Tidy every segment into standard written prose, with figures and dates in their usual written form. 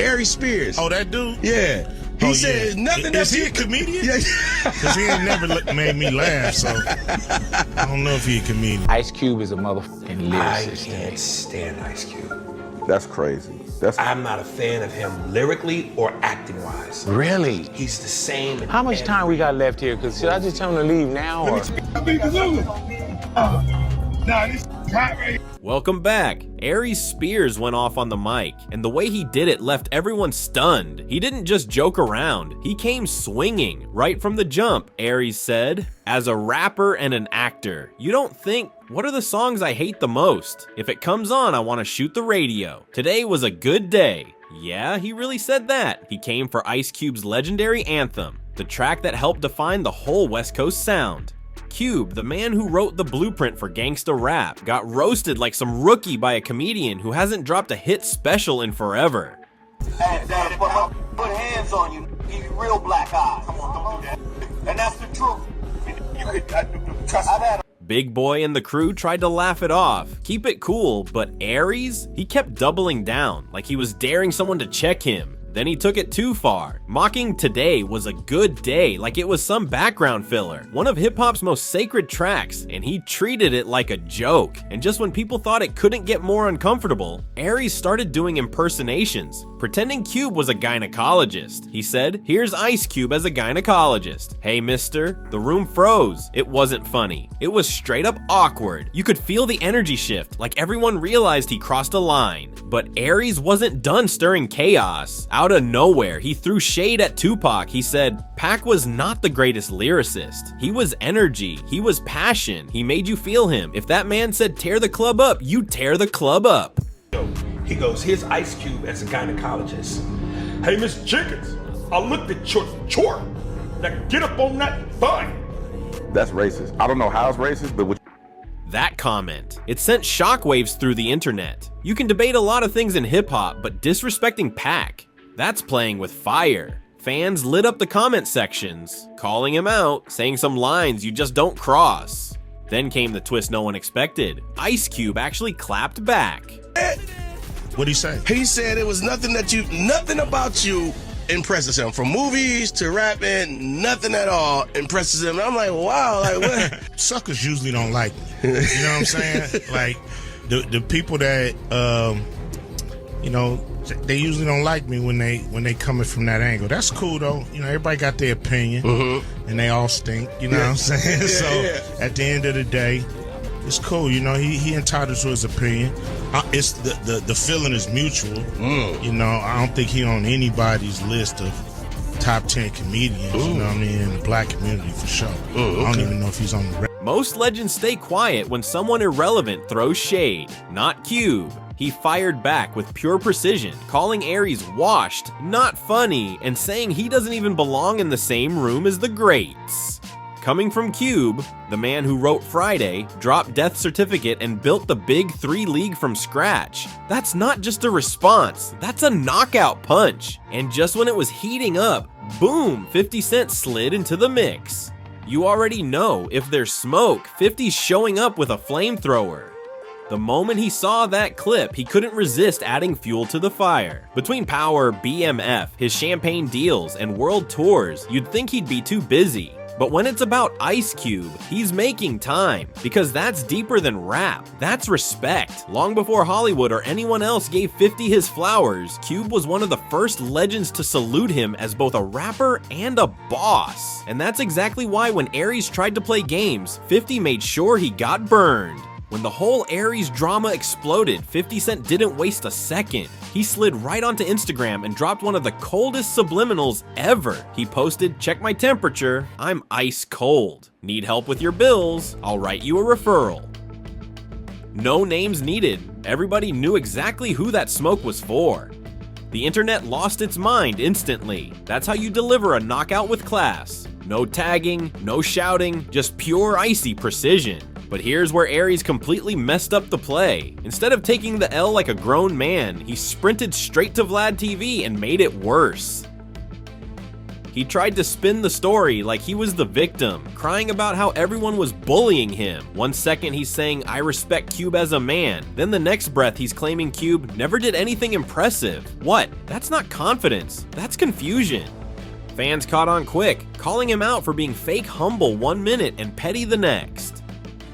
Aries Spears. Oh, that dude? Yeah. He said nothing Is he a comedian? Yeah. Because he ain't never made me laugh, so I don't know if he a comedian. Ice Cube is a motherfucking lyricist. I can't stand Ice Cube. That's crazy. I'm not a fan of him lyrically or acting-wise. Really? He's the same. How much time we got left here? Because should I just tell him to leave now? Or? Welcome back. Aries Spears went off on the mic, and the way he did it left everyone stunned. He didn't just joke around, he came swinging. Right from the jump, Aries said, "As a rapper and an actor, you don't think, what are the songs I hate the most? If it comes on, I want to shoot the radio. Today was a good day." Yeah, he really said that. He came for Ice Cube's legendary anthem, the track that helped define the whole West Coast sound. Cube, the man who wrote the blueprint for gangsta rap, got roasted like some rookie by a comedian who hasn't dropped a hit special in forever. Hey, Daddy, put hands on you. Give you real black eyes. Come on, don't do that. And that's the truth. You could trust me. Big Boy and the crew tried to laugh it off, keep it cool, but Aries? He kept doubling down, like he was daring someone to check him. Then he took it too far, mocking Today Was a Good Day like it was some background filler, one of hip-hop's most sacred tracks, and he treated it like a joke. And just when people thought it couldn't get more uncomfortable, Aries started doing impersonations, pretending Cube was a gynecologist. He said, "Here's Ice Cube as a gynecologist. Hey mister." The room froze. It wasn't funny. It was straight up awkward. You could feel the energy shift, like everyone realized he crossed a line. But Aries wasn't done stirring chaos. Out of nowhere, he threw shade at Tupac. He said, "Pac was not the greatest lyricist. He was energy. He was passion. He made you feel him. If that man said tear the club up, you tear the club up." He goes, "Here's Ice Cube as a gynecologist. Hey, Miss Jenkins, I looked at your chart. Now get up on that butt." That's racist. I don't know how it's racist, but That comment, it sent shockwaves through the internet. You can debate a lot of things in hip-hop, but disrespecting Pac, that's playing with fire. Fans lit up the comment sections, calling him out, saying some lines you just don't cross. Then came the twist no one expected. Ice Cube actually clapped back. What'd he say? He said it was nothing about you impresses him. From movies to rapping, nothing at all impresses him. And I'm like, wow, like what? Suckers usually don't like me. You know what I'm saying? Like the people that you know, they usually don't like me when they coming from that angle. That's cool though. You know, everybody got their opinion, and they all stink. You know what I'm saying? At the end of the day, it's cool. You know, he entitled to his opinion. It's the feeling is mutual. You know, I don't think he on anybody's list of top 10 comedians. You know what I mean? In the black community for sure. I don't even know if he's on the. Most legends stay quiet when someone irrelevant throws shade. Not Cube. He fired back with pure precision, calling Aries washed, not funny, and saying he doesn't even belong in the same room as the greats. Coming from Cube, the man who wrote Friday, dropped Death Certificate, and built the Big 3 League from scratch, that's not just a response, that's a knockout punch. And just when it was heating up, boom, 50 Cent slid into the mix. You already know, if there's smoke, 50's showing up with a flamethrower. The moment he saw that clip, he couldn't resist adding fuel to the fire. Between Power, BMF, his champagne deals, and world tours, you'd think he'd be too busy. But when it's about Ice Cube, he's making time, because that's deeper than rap. That's respect. Long before Hollywood or anyone else gave 50 his flowers, Cube was one of the first legends to salute him as both a rapper and a boss. And that's exactly why when Aries tried to play games, 50 made sure he got burned. When the whole Aries drama exploded, 50 Cent didn't waste a second. He slid right onto Instagram and dropped one of the coldest subliminals ever. He posted, "Check my temperature, I'm ice cold. Need help with your bills? I'll write you a referral." No names needed. Everybody knew exactly who that smoke was for. The internet lost its mind instantly. That's how you deliver a knockout with class. No tagging, no shouting, just pure icy precision. But here's where Aries completely messed up the play. Instead of taking the L like a grown man, he sprinted straight to Vlad TV and made it worse. He tried to spin the story like he was the victim, crying about how everyone was bullying him. One second he's saying, "I respect Cube as a man." Then the next breath he's claiming Cube never did anything impressive. What? That's not confidence. That's confusion. Fans caught on quick, calling him out for being fake humble 1 minute and petty the next.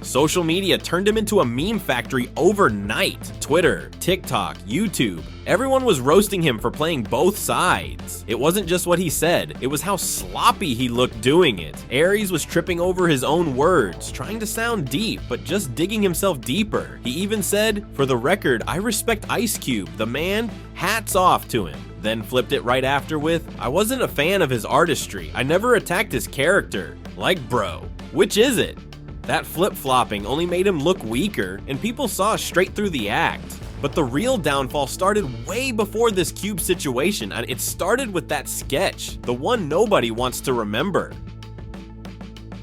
Social media turned him into a meme factory overnight. Twitter, TikTok, YouTube. Everyone was roasting him for playing both sides. It wasn't just what he said, it was how sloppy he looked doing it. Aries was tripping over his own words, trying to sound deep, but just digging himself deeper. He even said, "For the record, I respect Ice Cube, the man, hats off to him." Then flipped it right after with, "I wasn't a fan of his artistry. I never attacked his character." Like, bro, which is it? That flip-flopping only made him look weaker, and people saw straight through the act. But the real downfall started way before this Cube situation, and it started with that sketch, the one nobody wants to remember.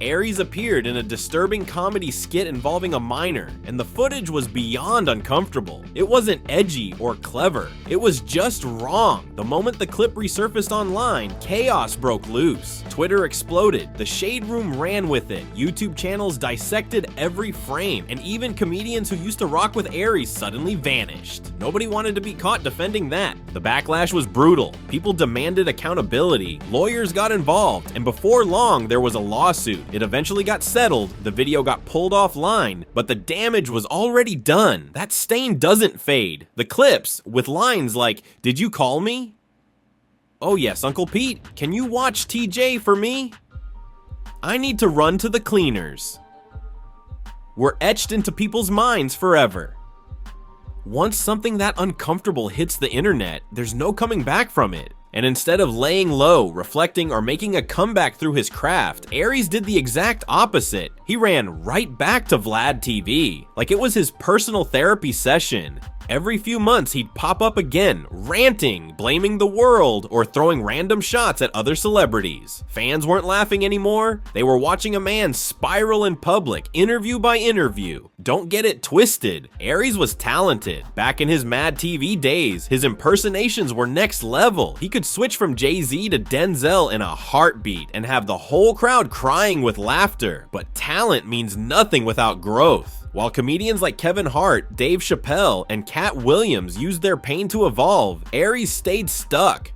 Aries appeared in a disturbing comedy skit involving a minor, and the footage was beyond uncomfortable. It wasn't edgy or clever, it was just wrong. The moment the clip resurfaced online, chaos broke loose. Twitter exploded, the Shade Room ran with it, YouTube channels dissected every frame, and even comedians who used to rock with Aries suddenly vanished. Nobody wanted to be caught defending that. The backlash was brutal, people demanded accountability, lawyers got involved, and before long there was a lawsuit. It eventually got settled, the video got pulled offline, but the damage was already done. That stain doesn't fade. The clips, with lines like, "Did you call me? Oh yes, Uncle Pete, can you watch TJ for me? I need to run to the cleaners," were etched into people's minds forever. Once something that uncomfortable hits the internet, there's no coming back from it. And instead of laying low, reflecting, or making a comeback through his craft, Aries did the exact opposite. He ran right back to Vlad TV, like it was his personal therapy session. Every few months he'd pop up again, ranting, blaming the world, or throwing random shots at other celebrities. Fans weren't laughing anymore, they were watching a man spiral in public, interview by interview. Don't get it twisted, Aries was talented. Back in his Mad TV days, his impersonations were next level. He could switch from Jay-Z to Denzel in a heartbeat and have the whole crowd crying with laughter. But talent means nothing without growth. While comedians like Kevin Hart, Dave Chappelle, and Cat Williams used their pain to evolve, Aries stayed stuck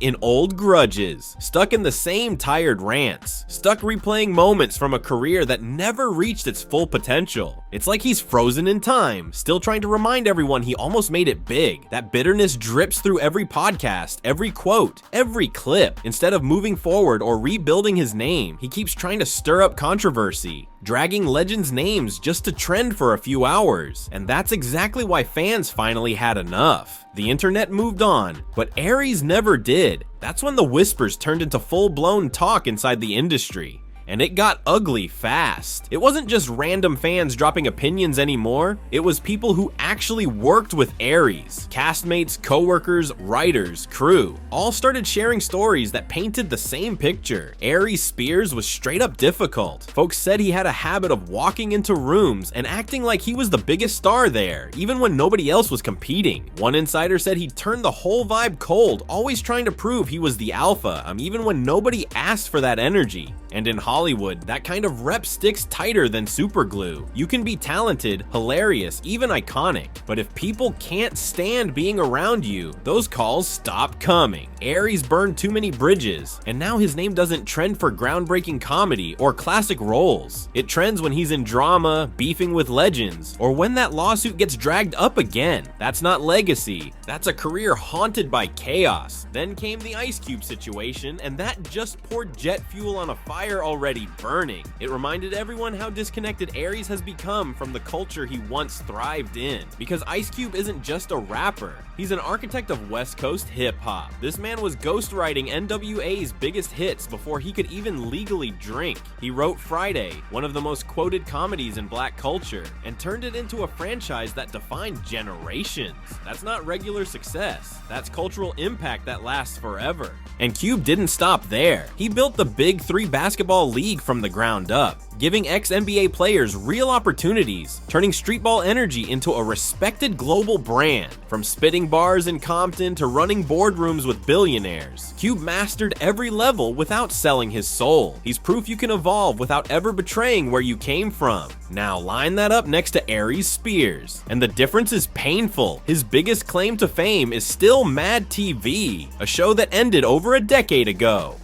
in old grudges, stuck in the same tired rants, stuck replaying moments from a career that never reached its full potential. It's like he's frozen in time, still trying to remind everyone he almost made it big. That bitterness drips through every podcast, every quote, every clip. Instead of moving forward or rebuilding his name, he keeps trying to stir up controversy, dragging legends' names just to trend for a few hours. And that's exactly why fans finally had enough. The internet moved on, but Aries never did. That's when the whispers turned into full-blown talk inside the industry. And it got ugly fast. It wasn't just random fans dropping opinions anymore, it was people who actually worked with Aries. Castmates, co-workers, writers, crew, all started sharing stories that painted the same picture. Aries Spears was straight up difficult. Folks said he had a habit of walking into rooms and acting like he was the biggest star there, even when nobody else was competing. One insider said he turned the whole vibe cold, always trying to prove he was the alpha, even when nobody asked for that energy. And in Hollywood, that kind of rep sticks tighter than super glue. You can be talented, hilarious, even iconic, but if people can't stand being around you, those calls stop coming. Aries burned too many bridges, and now his name doesn't trend for groundbreaking comedy or classic roles. It trends when he's in drama, beefing with legends, or when that lawsuit gets dragged up again. That's not legacy, that's a career haunted by chaos. Then came the Ice Cube situation, and that just poured jet fuel on a fire already burning. It reminded everyone how disconnected Aries has become from the culture he once thrived in. Because Ice Cube isn't just a rapper, he's an architect of West Coast hip-hop. This man was ghostwriting NWA's biggest hits before he could even legally drink. He wrote Friday, one of the most quoted comedies in black culture, and turned it into a franchise that defined generations. That's not regular success, that's cultural impact that lasts forever. And Cube didn't stop there. He built the big 3 basketball basketball league from the ground up, giving ex-NBA players real opportunities, turning streetball energy into a respected global brand. From spitting bars in Compton to running boardrooms with billionaires, Cube mastered every level without selling his soul. He's proof you can evolve without ever betraying where you came from. Now line that up next to Aries Spears, and the difference is painful. His biggest claim to fame is still Mad TV, a show that ended over a decade ago.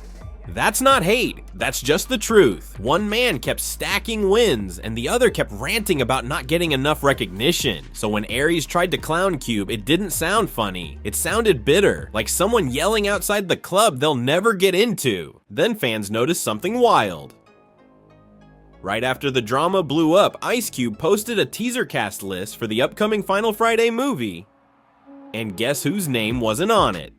That's not hate, that's just the truth. One man kept stacking wins, and the other kept ranting about not getting enough recognition. So when Aries tried to clown Cube, it didn't sound funny. It sounded bitter, like someone yelling outside the club they'll never get into. Then fans noticed something wild. Right after the drama blew up, Ice Cube posted a teaser cast list for the upcoming Final Friday movie. And guess whose name wasn't on it?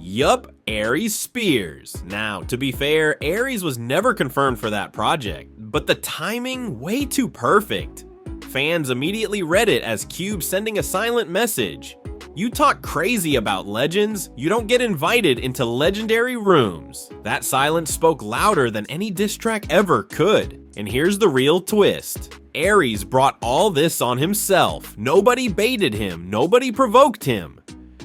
Yup, Aries Spears. Now, to be fair, Aries was never confirmed for that project, but the timing way too perfect. Fans immediately read it as Cube sending a silent message. You talk crazy about legends, you don't get invited into legendary rooms. That silence spoke louder than any diss track ever could. And here's the real twist. Aries brought all this on himself. Nobody baited him, nobody provoked him.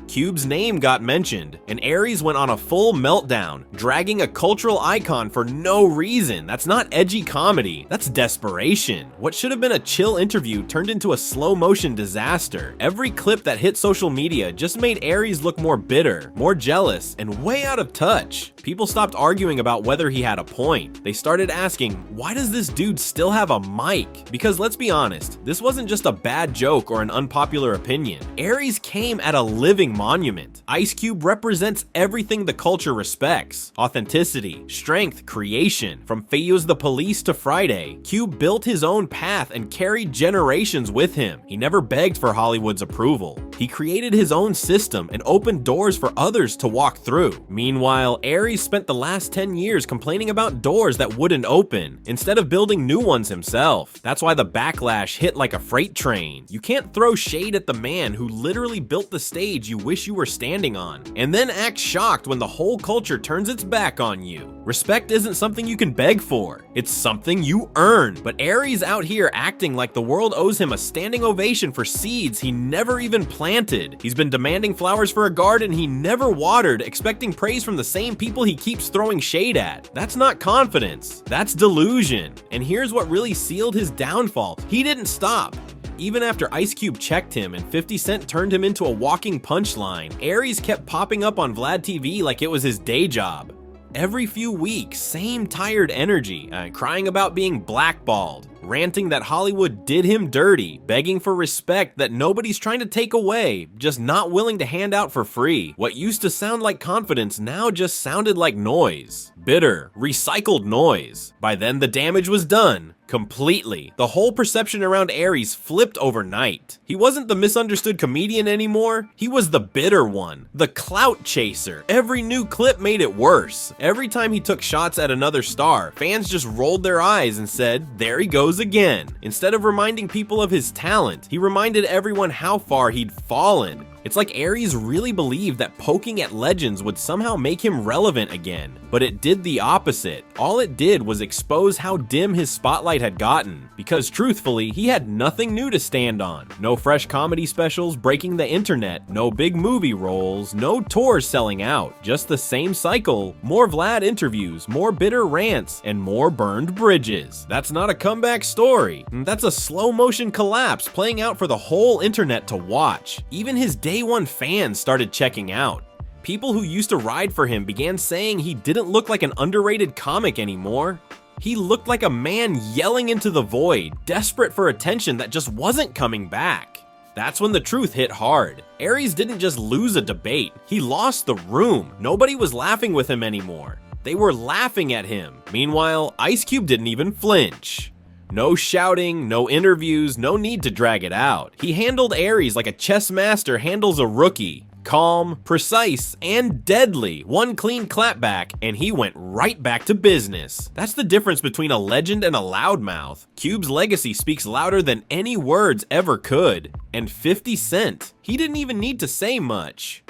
Cube's name got mentioned, and Aries went on a full meltdown, dragging a cultural icon for no reason. That's not edgy comedy, that's desperation. What should have been a chill interview turned into a slow-motion disaster. Every clip that hit social media just made Aries look more bitter, more jealous, and way out of touch. People stopped arguing about whether he had a point. They started asking, why does this dude still have a mic? Because let's be honest, this wasn't just a bad joke or an unpopular opinion. Aries came at a living monument. Ice Cube represents everything the culture respects. Authenticity, strength, creation. From Fayu's The Police to Friday, Cube built his own path and carried generations with him. He never begged for Hollywood's approval. He created his own system and opened doors for others to walk through. Meanwhile, Aries spent the last 10 years complaining about doors that wouldn't open, instead of building new ones himself. That's why the backlash hit like a freight train. You can't throw shade at the man who literally built the stage you wish you were standing on, and then act shocked when the whole culture turns its back on you. Respect isn't something you can beg for, it's something you earn. But Aries out here acting like the world owes him a standing ovation for seeds he never even planted. He's been demanding flowers for a garden he never watered, expecting praise from the same people he keeps throwing shade at. That's not confidence, that's delusion. And here's what really sealed his downfall. He didn't stop. Even after Ice Cube checked him and 50 Cent turned him into a walking punchline, Aries kept popping up on Vlad TV like it was his day job. Every few weeks, same tired energy, crying about being blackballed, ranting that Hollywood did him dirty, begging for respect that nobody's trying to take away, just not willing to hand out for free. What used to sound like confidence now just sounded like noise. Bitter, recycled noise. By then, the damage was done. Completely. The whole perception around Aries flipped overnight. He wasn't the misunderstood comedian anymore. He was the bitter one, the clout chaser. Every new clip made it worse. Every time he took shots at another star, fans just rolled their eyes and said, there he goes again. Instead of reminding people of his talent, he reminded everyone how far he'd fallen. It's like Aries really believed that poking at legends would somehow make him relevant again, but it did the opposite. All it did was expose how dim his spotlight had gotten, because truthfully, he had nothing new to stand on. No fresh comedy specials breaking the internet, no big movie roles, no tours selling out, just the same cycle, more Vlad interviews, more bitter rants, and more burned bridges. That's not a comeback story. That's a slow motion collapse playing out for the whole internet to watch. Even his Day One fans started checking out. People who used to ride for him began saying he didn't look like an underrated comic anymore. He looked like a man yelling into the void, desperate for attention that just wasn't coming back. That's when the truth hit hard. Aries didn't just lose a debate, he lost the room. Nobody was laughing with him anymore. They were laughing at him. Meanwhile, Ice Cube didn't even flinch. No shouting, no interviews, no need to drag it out. He handled Aries like a chess master handles a rookie. Calm, precise, and deadly. One clean clapback, and he went right back to business. That's the difference between a legend and a loudmouth. Cube's legacy speaks louder than any words ever could. And 50 Cent, he didn't even need to say much.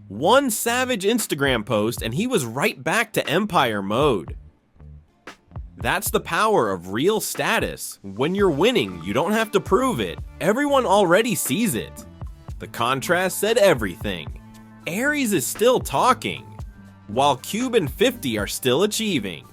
One savage Instagram post and he was right back to empire mode. That's the power of real status. When you're winning, you don't have to prove it. Everyone already sees it. The contrast said everything. Aries is still talking, while Cube and 50 are still achieving.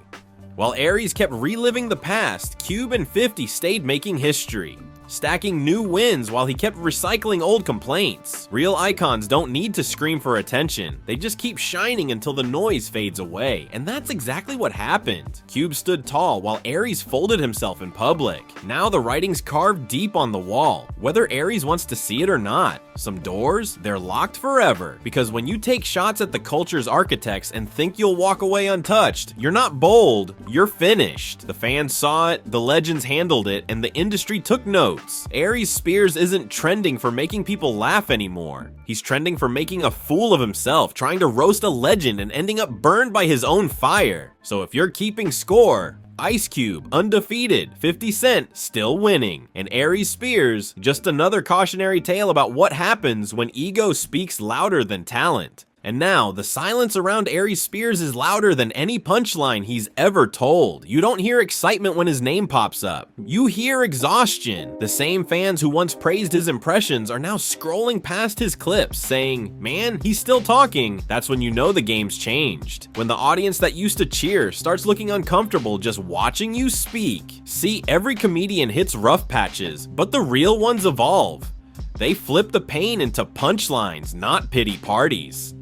While Aries kept reliving the past, Cube and 50 stayed making history, stacking new wins while he kept recycling old complaints. Real icons don't need to scream for attention, they just keep shining until the noise fades away, and that's exactly what happened. Cube stood tall while Aries folded himself in public. Now the writing's carved deep on the wall, whether Aries wants to see it or not. Some doors, they're locked forever, because when you take shots at the culture's architects and think you'll walk away untouched, you're not bold, you're finished. The fans saw it, the legends handled it, and the industry took note. Aries Spears isn't trending for making people laugh anymore. He's trending for making a fool of himself, trying to roast a legend and ending up burned by his own fire. So if you're keeping score, Ice Cube, undefeated, 50 Cent, still winning, and Aries Spears, just another cautionary tale about what happens when ego speaks louder than talent. And now, the silence around Aries Spears is louder than any punchline he's ever told. You don't hear excitement when his name pops up. You hear exhaustion. The same fans who once praised his impressions are now scrolling past his clips, saying, man, he's still talking. That's when you know the game's changed. When the audience that used to cheer starts looking uncomfortable just watching you speak. See, every comedian hits rough patches, but the real ones evolve. They flip the pain into punchlines, not pity parties.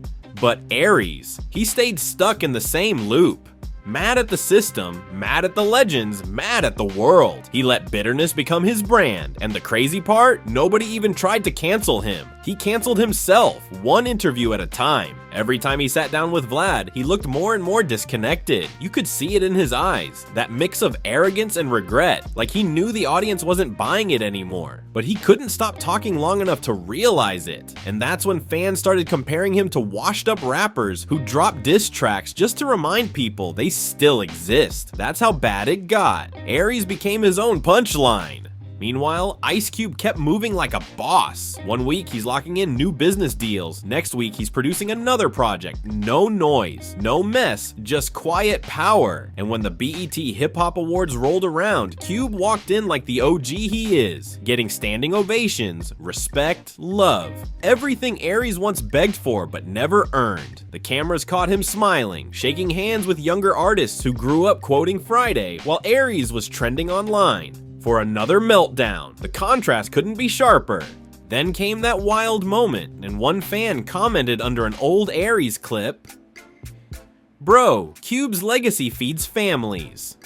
But Aries, he stayed stuck in the same loop. Mad at the system, mad at the legends, mad at the world. He let bitterness become his brand, and the crazy part, nobody even tried to cancel him. He canceled himself, one interview at a time. Every time he sat down with Vlad, he looked more and more disconnected. You could see it in his eyes, that mix of arrogance and regret, like he knew the audience wasn't buying it anymore. But he couldn't stop talking long enough to realize it. And that's when fans started comparing him to washed up rappers who drop diss tracks just to remind people they still exist. That's how bad it got. Aries became his own punchline. Meanwhile, Ice Cube kept moving like a boss. One week he's locking in new business deals. Next week he's producing another project. No noise, no mess, just quiet power. And when the BET Hip Hop Awards rolled around, Cube walked in like the OG he is, getting standing ovations, respect, love. Everything Aries once begged for but never earned. The cameras caught him smiling, shaking hands with younger artists who grew up quoting Friday, while Aries was trending online. For another meltdown, the contrast couldn't be sharper. Then came that wild moment, and one fan commented under an old Aries clip, "Bro, Cube's legacy feeds families.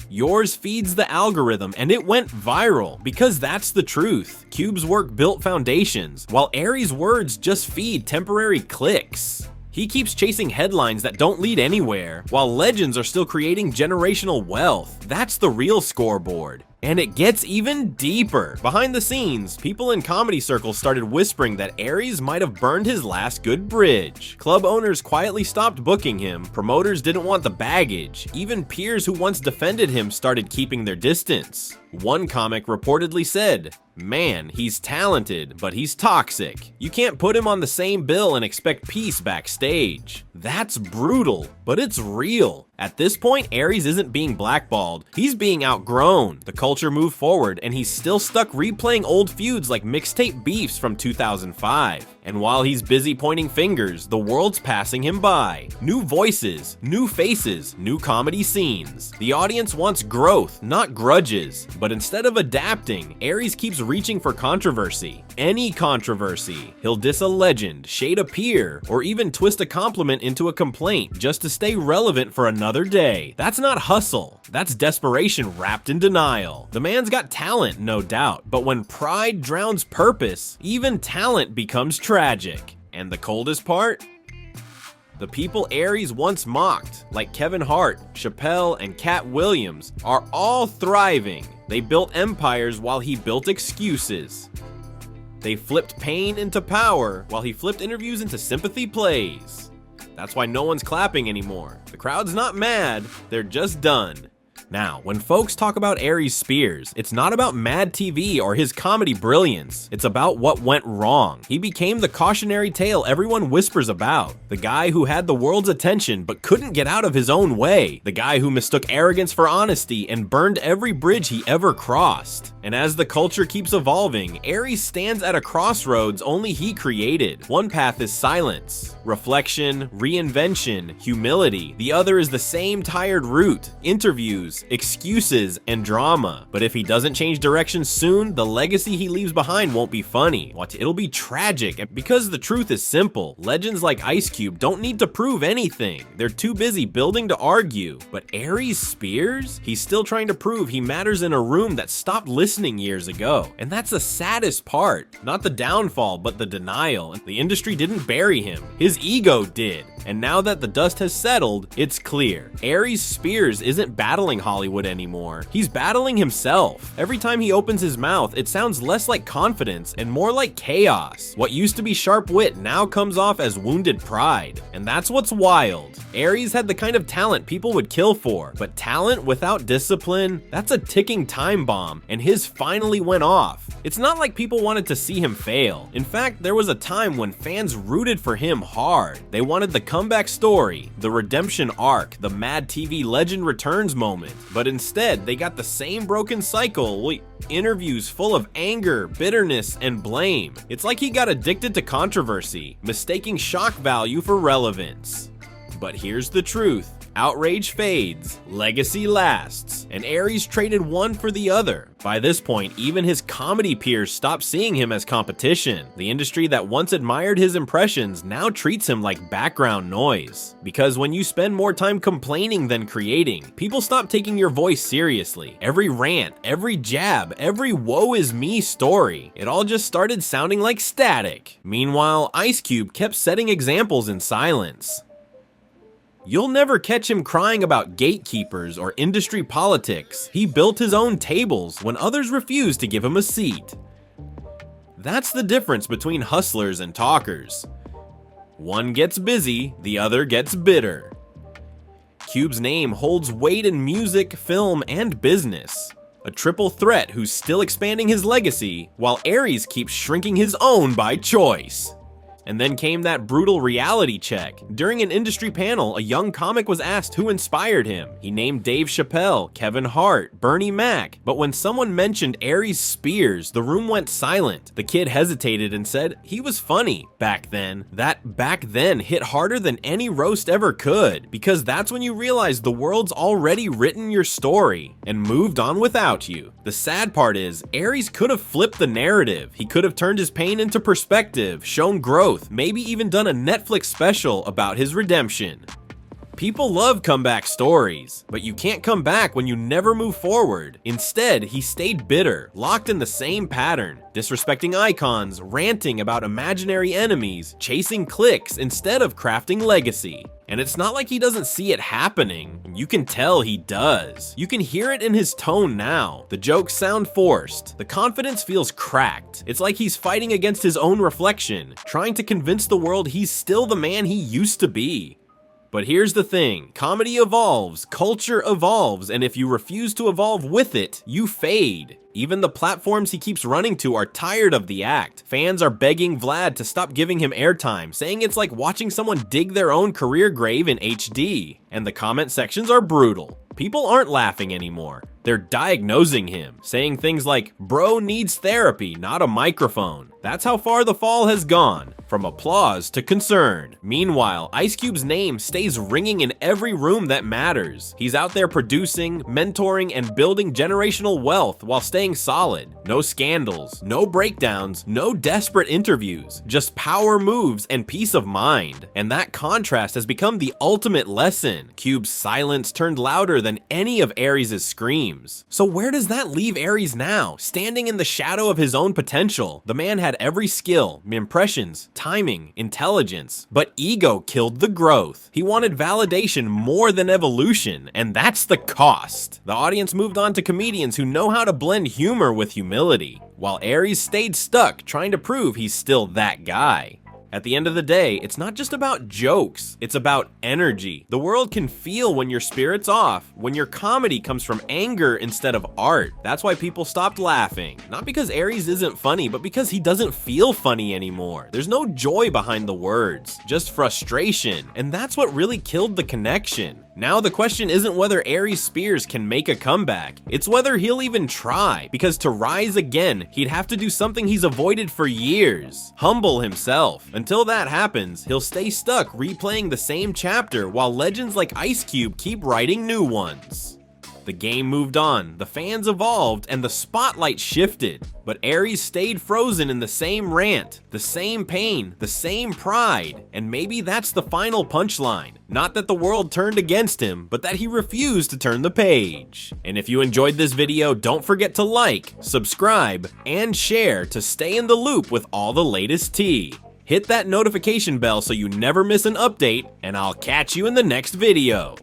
Yours feeds the algorithm," and it went viral, because that's the truth. Cube's work built foundations, while Aries' words just feed temporary clicks. He keeps chasing headlines that don't lead anywhere, while legends are still creating generational wealth. That's the real scoreboard. And it gets even deeper. Behind the scenes, people in comedy circles started whispering that Aries might have burned his last good bridge. Club owners quietly stopped booking him, promoters didn't want the baggage, even peers who once defended him started keeping their distance. One comic reportedly said, "Man, he's talented, but he's toxic. You can't put him on the same bill and expect peace backstage." That's brutal, but it's real. At this point, Aries isn't being blackballed, he's being outgrown. The culture moved forward, and he's still stuck replaying old feuds like mixtape beefs from 2005. And while he's busy pointing fingers, the world's passing him by. New voices, new faces, new comedy scenes. The audience wants growth, not grudges. But instead of adapting, Aries keeps reaching for controversy. Any controversy. He'll diss a legend, shade a peer, or even twist a compliment into a complaint just to stay relevant for another day. That's not hustle. That's desperation wrapped in denial. The man's got talent, no doubt, but when pride drowns purpose, even talent becomes tragic. And the coldest part? The people Aries once mocked, like Kevin Hart, Chappelle, and Cat Williams, are all thriving. They built empires while he built excuses. They flipped pain into power while he flipped interviews into sympathy plays. That's why no one's clapping anymore. The crowd's not mad, they're just done. Now, when folks talk about Aries Spears, it's not about Mad TV or his comedy brilliance. It's about what went wrong. He became the cautionary tale everyone whispers about. The guy who had the world's attention but couldn't get out of his own way. The guy who mistook arrogance for honesty and burned every bridge he ever crossed. And as the culture keeps evolving, Aries stands at a crossroads only he created. One path is silence, reflection, reinvention, humility. The other is the same tired route, interviews, excuses, and drama. But if he doesn't change direction soon, the legacy he leaves behind won't be funny. It'll be tragic, because the truth is simple. Legends like Ice Cube don't need to prove anything. They're too busy building to argue. But Aries Spears? He's still trying to prove he matters in a room that stopped listening years ago. And that's the saddest part. Not the downfall, but the denial. The industry didn't bury him. His ego did. And now that the dust has settled, it's clear. Aries Spears isn't battling Hollywood anymore. He's battling himself. Every time he opens his mouth, it sounds less like confidence and more like chaos. What used to be sharp wit now comes off as wounded pride. And that's what's wild. Aries had the kind of talent people would kill for, but talent without discipline, that's a ticking time bomb, and his finally went off. It's not like people wanted to see him fail. In fact, there was a time when fans rooted for him hard. They wanted the comeback story, the redemption arc, the Mad TV legend returns moment. But instead, they got the same broken cycle. Interviews full of anger, bitterness, and blame. It's like he got addicted to controversy, mistaking shock value for relevance. But here's the truth. Outrage fades, legacy lasts, and Aries traded one for the other. By this point, even his comedy peers stopped seeing him as competition. The industry that once admired his impressions now treats him like background noise. Because when you spend more time complaining than creating, people stop taking your voice seriously. Every rant, every jab, every woe is me story, it all just started sounding like static. Meanwhile, Ice Cube kept setting examples in silence. You'll never catch him crying about gatekeepers or industry politics. He built his own tables when others refused to give him a seat. That's the difference between hustlers and talkers. One gets busy, the other gets bitter. Cube's name holds weight in music, film, and business. A triple threat who's still expanding his legacy, while Aries keeps shrinking his own by choice. And then came that brutal reality check. During an industry panel, a young comic was asked who inspired him. He named Dave Chappelle, Kevin Hart, Bernie Mac. But when someone mentioned Aries Spears, the room went silent. The kid hesitated and said he was funny back then. That back then hit harder than any roast ever could, because that's when you realize the world's already written your story and moved on without you. The sad part is, Aries could have flipped the narrative. He could have turned his pain into perspective, shown growth, maybe even done a Netflix special about his redemption. People love comeback stories, but you can't come back when you never move forward. Instead, he stayed bitter, locked in the same pattern, disrespecting icons, ranting about imaginary enemies, chasing clicks instead of crafting legacy. And it's not like he doesn't see it happening. You can tell he does. You can hear it in his tone now. The jokes sound forced. The confidence feels cracked. It's like he's fighting against his own reflection, trying to convince the world he's still the man he used to be. But here's the thing, comedy evolves, culture evolves, and if you refuse to evolve with it, you fade. Even the platforms he keeps running to are tired of the act. Fans are begging Vlad to stop giving him airtime, saying it's like watching someone dig their own career grave in HD. And the comment sections are brutal. People aren't laughing anymore. They're diagnosing him, saying things like, "Bro needs therapy, not a microphone." That's how far the fall has gone, from applause to concern. Meanwhile, Ice Cube's name stays ringing in every room that matters. He's out there producing, mentoring, and building generational wealth while staying solid. No scandals, no breakdowns, no desperate interviews, just power moves and peace of mind. And that contrast has become the ultimate lesson. Cube's silence turned louder than any of Aries' screams. So where does that leave Aries now? Standing in the shadow of his own potential. The man had every skill, impressions, timing, intelligence, but ego killed the growth. He wanted validation more than evolution, and that's the cost. The audience moved on to comedians who know how to blend humor with humility, while Aries stayed stuck trying to prove he's still that guy. At the end of the day, it's not just about jokes, it's about energy. The world can feel when your spirit's off, when your comedy comes from anger instead of art. That's why people stopped laughing. Not because Aries isn't funny, but because he doesn't feel funny anymore. There's no joy behind the words, just frustration. And that's what really killed the connection. Now the question isn't whether Aries Spears can make a comeback, it's whether he'll even try, because to rise again, he'd have to do something he's avoided for years: humble himself. Until that happens, he'll stay stuck replaying the same chapter while legends like Ice Cube keep writing new ones. The game moved on, the fans evolved, and the spotlight shifted. But Aries stayed frozen in the same rant, the same pain, the same pride. And maybe that's the final punchline. Not that the world turned against him, but that he refused to turn the page. And if you enjoyed this video, don't forget to like, subscribe, and share to stay in the loop with all the latest tea. Hit that notification bell so you never miss an update, and I'll catch you in the next video.